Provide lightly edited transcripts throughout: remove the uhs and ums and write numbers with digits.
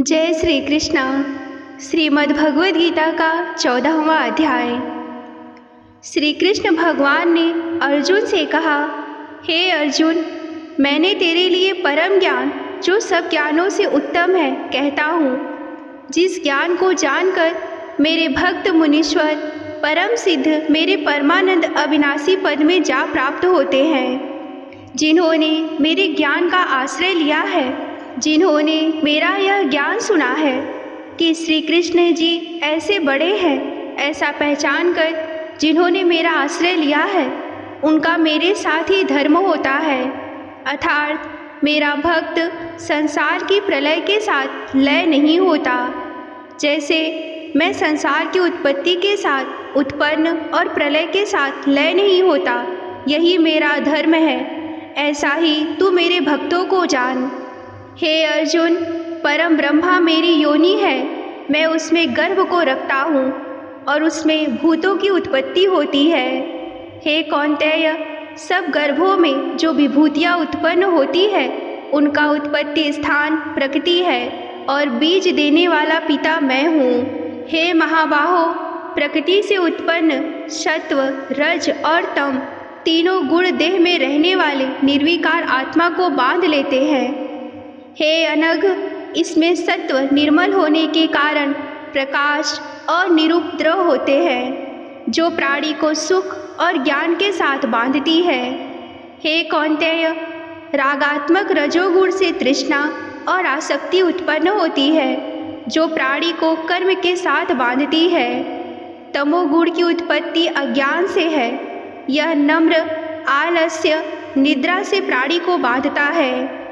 जय श्री कृष्ण। श्रीमद् भगवद गीता का 14वां अध्याय। श्री कृष्ण भगवान ने अर्जुन से कहा, हे अर्जुन, मैंने तेरे लिए परम ज्ञान जो सब ज्ञानों से उत्तम है कहता हूँ। जिस ज्ञान को जानकर मेरे भक्त मुनीश्वर परम सिद्ध मेरे परमानंद अविनाशी पद में जा प्राप्त होते हैं। जिन्होंने मेरे ज्ञान का आश्रय लिया है, जिन्होंने मेरा यह ज्ञान सुना है कि श्री कृष्ण जी ऐसे बड़े हैं, ऐसा पहचान कर जिन्होंने मेरा आश्रय लिया है, उनका मेरे साथ ही धर्म होता है। अर्थात मेरा भक्त संसार की प्रलय के साथ लय नहीं होता। जैसे मैं संसार की उत्पत्ति के साथ उत्पन्न और प्रलय के साथ लय नहीं होता, यही मेरा धर्म है। ऐसा ही तू मेरे भक्तों को जान। हे अर्जुन, परम ब्रह्मा मेरी योनि है, मैं उसमें गर्भ को रखता हूँ और उसमें भूतों की उत्पत्ति होती है। हे कौन्तेय, सब गर्भों में जो विभूतियाँ उत्पन्न होती है, उनका उत्पत्ति स्थान प्रकृति है और बीज देने वाला पिता मैं हूँ। हे महाबाहो, प्रकृति से उत्पन्न सत्व, रज और तम तीनों गुण देह में रहने वाले निर्विकार आत्मा को बांध लेते हैं। हे अनघ, इसमें सत्व निर्मल होने के कारण प्रकाश और निरुपद्रव होते हैं, जो प्राणी को सुख और ज्ञान के साथ बांधती है। हे कौन्तेय, रागात्मक रजोगुण से तृष्णा और आसक्ति उत्पन्न होती है, जो प्राणी को कर्म के साथ बांधती है। तमोगुण की उत्पत्ति अज्ञान से है, यह नम्र आलस्य निद्रा से प्राणी को बांधता है।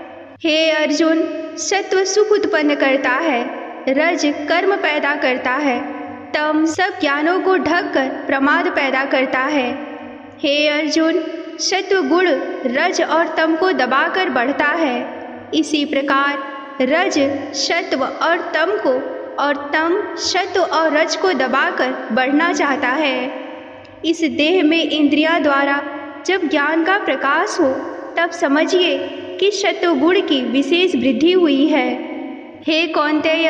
हे अर्जुन, सत्व सुख उत्पन्न करता है, रज कर्म पैदा करता है, तम सब ज्ञानों को ढककर प्रमाद पैदा करता है। हे अर्जुन, सत्व गुण रज और तम को दबाकर बढ़ता है। इसी प्रकार रज सत्व और तम को और तम सत्व और रज को दबाकर बढ़ना चाहता है। इस देह में इंद्रियां द्वारा जब ज्ञान का प्रकाश हो, तब समझिए कि सत्वगुण की विशेष वृद्धि हुई है। हे कौन्तेय,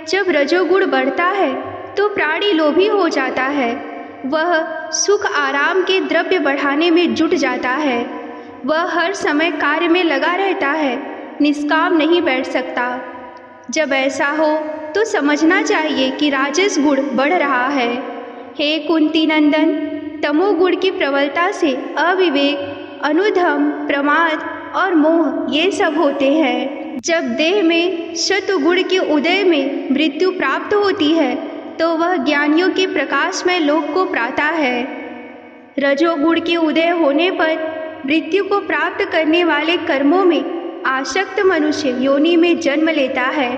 जब रजोगुण बढ़ता है तो प्राणी लोभी हो जाता है, वह सुख आराम के द्रव्य बढ़ाने में जुट जाता है। वह हर समय कार्य में लगा रहता है, निष्काम नहीं बैठ सकता। जब ऐसा हो तो समझना चाहिए कि राजस गुण बढ़ रहा है। हे कुंती नंदन, तमोगुण की प्रबलता से अविवेक, अनुधम, प्रमाद और मोह ये सब होते हैं। जब देह में सत्वगुण के उदय में मृत्यु प्राप्त होती है, तो वह ज्ञानियों के प्रकाशमय लोक को पाता है। रजोगुण के उदय होने पर मृत्यु को प्राप्त करने वाले कर्मों में आसक्त मनुष्य योनि में जन्म लेता है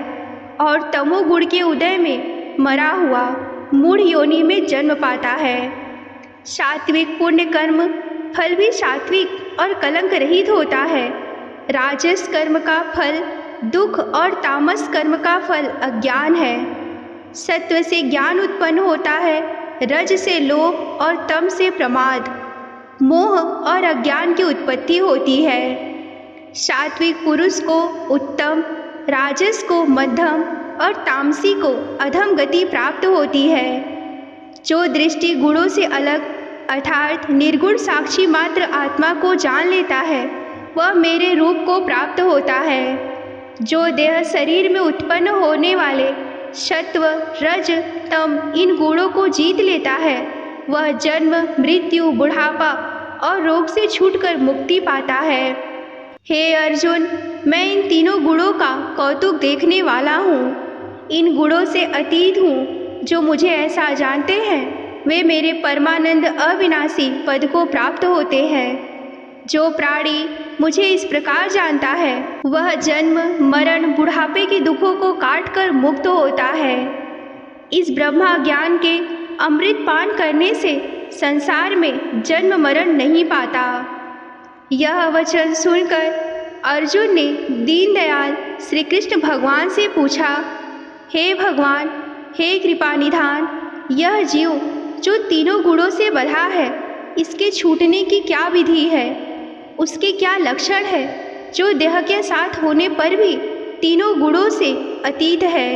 और तमोगुण के उदय में मरा हुआ मूढ़ योनि में जन्म पाता है। सात्विक पुण्य कर्म फल भी सात्विक और कलंक रहित होता है। राजस कर्म का फल दुख और तामस कर्म का फल अज्ञान है। सत्व से ज्ञान उत्पन्न होता है, रज से लोभ और तम से प्रमाद, मोह और अज्ञान की उत्पत्ति होती है। सात्विक पुरुष को उत्तम, राजस को मध्यम और तामसी को अधम गति प्राप्त होती है। जो दृष्टि गुणों से अलग अर्थात निर्गुण साक्षी मात्र आत्मा को जान लेता है, वह मेरे रूप को प्राप्त होता है। जो देह शरीर में उत्पन्न होने वाले सत्व, रज, तम इन गुणों को जीत लेता है, वह जन्म, मृत्यु, बुढ़ापा और रोग से छूटकर मुक्ति पाता है। हे अर्जुन, मैं इन तीनों गुणों का कौतुक देखने वाला हूँ। इन गुणों से अतीत हूँ। जो मुझे ऐसा जानते हैं, वे मेरे परमानंद अविनाशी पद को प्राप्त होते हैं। जो प्राणी मुझे इस प्रकार जानता है, वह जन्म, मरण, बुढ़ापे के दुखों को काटकर मुक्त होता है। इस ब्रह्मा ज्ञान के अमृत पान करने से संसार में जन्म मरण नहीं पाता। यह वचन सुनकर अर्जुन ने दीनदयाल श्री कृष्ण भगवान से पूछा, हे भगवान, हे कृपानिधान, यह जीव जो तीनों गुणों से बंधा है, इसके छूटने की क्या विधि है? उसके क्या लक्षण है, जो देह के साथ होने पर भी तीनों गुणों से अतीत है।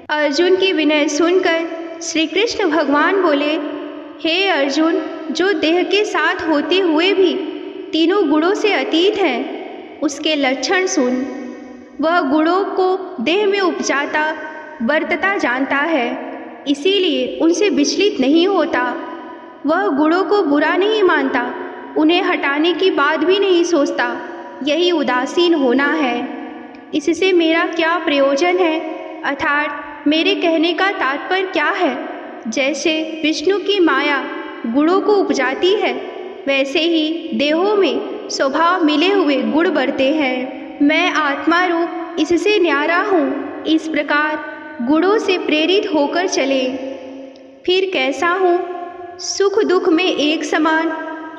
अर्जुन की विनय सुनकर श्री कृष्ण भगवान बोले, हे अर्जुन, जो देह के साथ होते हुए भी तीनों गुणों से अतीत है, उसके लक्षण सुन। वह गुणों को देह में उपजाता बरतता जानता है, इसीलिए उनसे विचलित नहीं होता। वह गुणों को बुरा नहीं मानता, उन्हें हटाने की बात भी नहीं सोचता। यही उदासीन होना है। इससे मेरा क्या प्रयोजन है, अर्थात मेरे कहने का तात्पर्य क्या है? जैसे विष्णु की माया गुणों को उपजाती है, वैसे ही देहों में स्वभाव मिले हुए गुण बढ़ते हैं। मैं आत्मा रूप इससे न्यारा हूँ। इस प्रकार गुणों से प्रेरित होकर चले। फिर कैसा हूँ? सुख दुख में एक समान,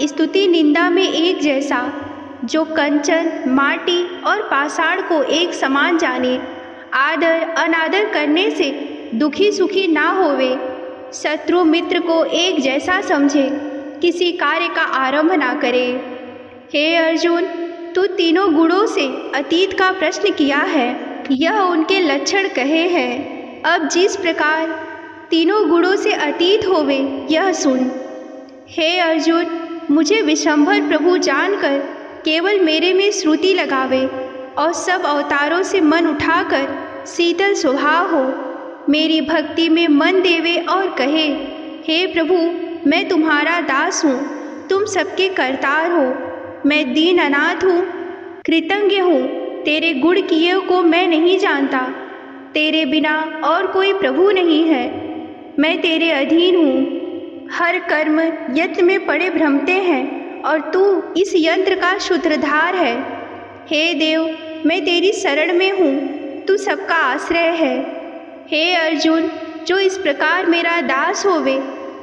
स्तुति निंदा में एक जैसा, जो कंचन माटी और पाषाण को एक समान जाने, आदर अनादर करने से दुखी सुखी ना होवे, शत्रु मित्र को एक जैसा समझे, किसी कार्य का आरंभ ना करे। हे अर्जुन, तू तीनों गुणों से अतीत का प्रश्न किया है, यह उनके लक्षण कहे हैं। अब जिस प्रकार तीनों गुणों से अतीत होवे, यह सुन। हे अर्जुन, मुझे विशंभर प्रभु जानकर केवल मेरे में श्रुति लगावे और सब अवतारों से मन उठाकर शीतल स्वभाव हो, मेरी भक्ति में मन देवे और कहे, हे प्रभु, मैं तुम्हारा दास हूँ, तुम सबके करतार हो, मैं दीन अनाथ हूँ, कृतज्ञ हूँ, तेरे गुण किए को मैं नहीं जानता, तेरे बिना और कोई प्रभु नहीं है, मैं तेरे अधीन हूँ। हर कर्म यत्न में पड़े भ्रमते हैं और तू इस यंत्र का सूत्रधार है। हे देव, मैं तेरी शरण में हूँ, तू सबका आश्रय है। हे अर्जुन, जो इस प्रकार मेरा दास होवे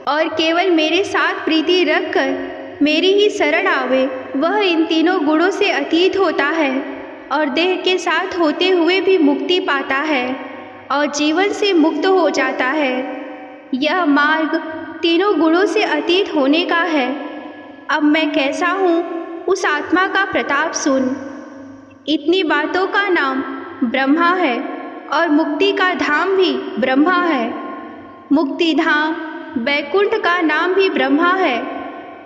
और केवल मेरे साथ प्रीति रखकर मेरी ही शरण आवे, वह इन तीनों गुणों से अतीत होता है और देह के साथ होते हुए भी मुक्ति पाता है और जीवन से मुक्त हो जाता है। यह मार्ग तीनों गुणों से अतीत होने का है। अब मैं कैसा हूँ, उस आत्मा का प्रताप सुन। इतनी बातों का नाम ब्रह्मा है और मुक्ति का धाम भी ब्रह्मा है। मुक्ति धाम वैकुंठ का नाम भी ब्रह्मा है।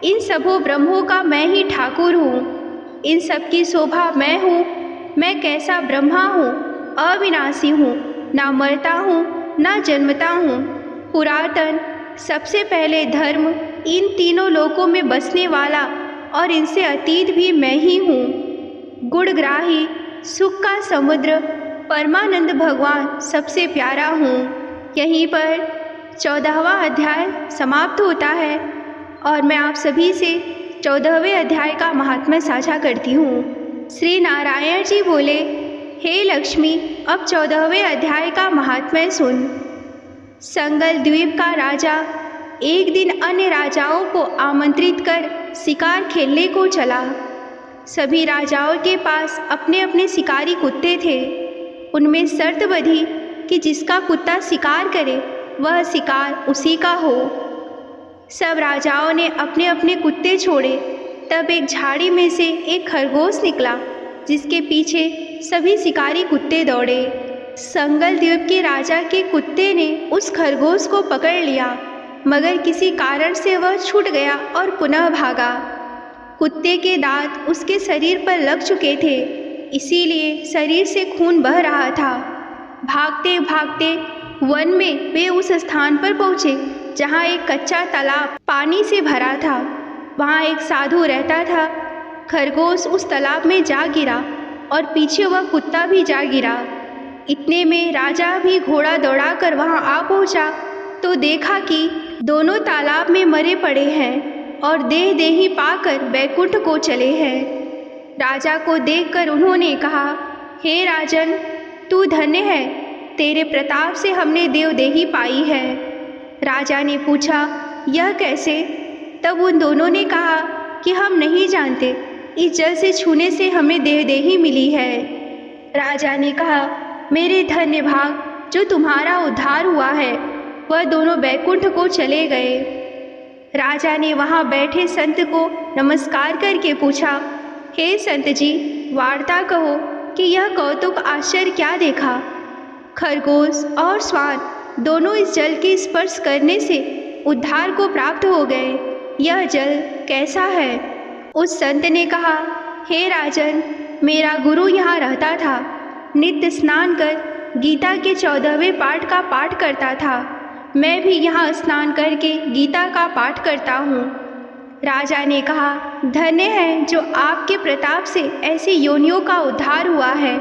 इन सबों ब्रह्मों का मैं ही ठाकुर हूँ। इन सब की शोभा मैं हूँ। मैं कैसा ब्रह्मा हूँ, अविनाशी हूँ, ना मरता हूँ ना जन्मता हूँ, पुरातन, सबसे पहले धर्म, इन तीनों लोकों में बसने वाला और इनसे अतीत भी मैं ही हूँ। गुणग्राही, सुख का समुद्र, परमानंद भगवान सबसे प्यारा हूँ। यहीं पर 14वां अध्याय समाप्त होता है और मैं आप सभी से 14वें अध्याय का महात्म्य साझा करती हूँ। श्री नारायण जी बोले, हे लक्ष्मी, अब 14वें अध्याय का महात्म्य सुन। संगल द्वीप का राजा एक दिन अन्य राजाओं को आमंत्रित कर शिकार खेलने को चला। सभी राजाओं के पास अपने अपने शिकारी कुत्ते थे। उनमें शर्त बंधी कि जिसका कुत्ता शिकार करे वह शिकार उसी का हो। सब राजाओं ने अपने अपने कुत्ते छोड़े। तब एक झाड़ी में से एक खरगोश निकला, जिसके पीछे सभी शिकारी कुत्ते दौड़े। संगल द्वीप के राजा के कुत्ते ने उस खरगोश को पकड़ लिया, मगर किसी कारण से वह छूट गया और पुनः भागा। कुत्ते के दांत उसके शरीर पर लग चुके थे, इसीलिए शरीर से खून बह रहा था। भागते भागते वन में वे उस स्थान पर पहुँचे जहाँ एक कच्चा तालाब पानी से भरा था। वहाँ एक साधु रहता था। खरगोश उस तालाब में जा गिरा और पीछे वह कुत्ता भी जा गिरा। इतने में राजा भी घोड़ा दौड़ाकर वहाँ आ पहुँचा तो देखा कि दोनों तालाब में मरे पड़े हैं और देह देही पाकर बैकुंठ को चले हैं। राजा को देखकर उन्होंने कहा, हे राजन, तू धन्य है, तेरे प्रताप से हमने देवदेही पाई है। राजा ने पूछा, यह कैसे? तब उन दोनों ने कहा कि हम नहीं जानते, इस जल से छूने से हमें देवदेही मिली है। राजा ने कहा, मेरे धन्य भाग, जो तुम्हारा उद्धार हुआ है। वह दोनों बैकुंठ को चले गए। राजा ने वहाँ बैठे संत को नमस्कार करके पूछा, हे संत जी, वार्ता कहो, कि यह कौतुक आश्चर्य क्या देखा। खरगोश और श्वान दोनों इस जल के स्पर्श करने से उद्धार को प्राप्त हो गए। यह जल कैसा है? उस संत ने कहा, हे राजन, मेरा गुरु यहाँ रहता था, नित्य स्नान कर गीता के 14वें पाठ का पाठ करता था। मैं भी यहाँ स्नान करके गीता का पाठ करता हूँ। राजा ने कहा, धन्य है जो आपके प्रताप से ऐसी योनियों का उद्धार हुआ है।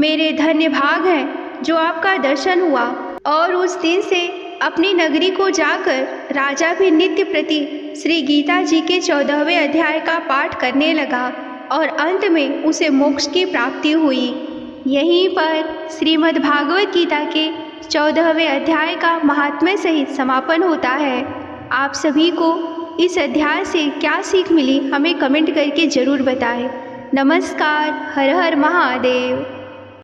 मेरे धन्य भाग है जो आपका दर्शन हुआ। और उस दिन से अपनी नगरी को जाकर राजा भी नित्य प्रति श्री गीता जी के 14वें अध्याय का पाठ करने लगा और अंत में उसे मोक्ष की प्राप्ति हुई। यहीं पर श्रीमद् भागवत गीता के 14वें अध्याय का महात्म्य सहित समापन होता है। आप सभी को इस अध्याय से क्या सीख मिली हमें कमेंट करके ज़रूर बताएं। नमस्कार। हर हर महादेव।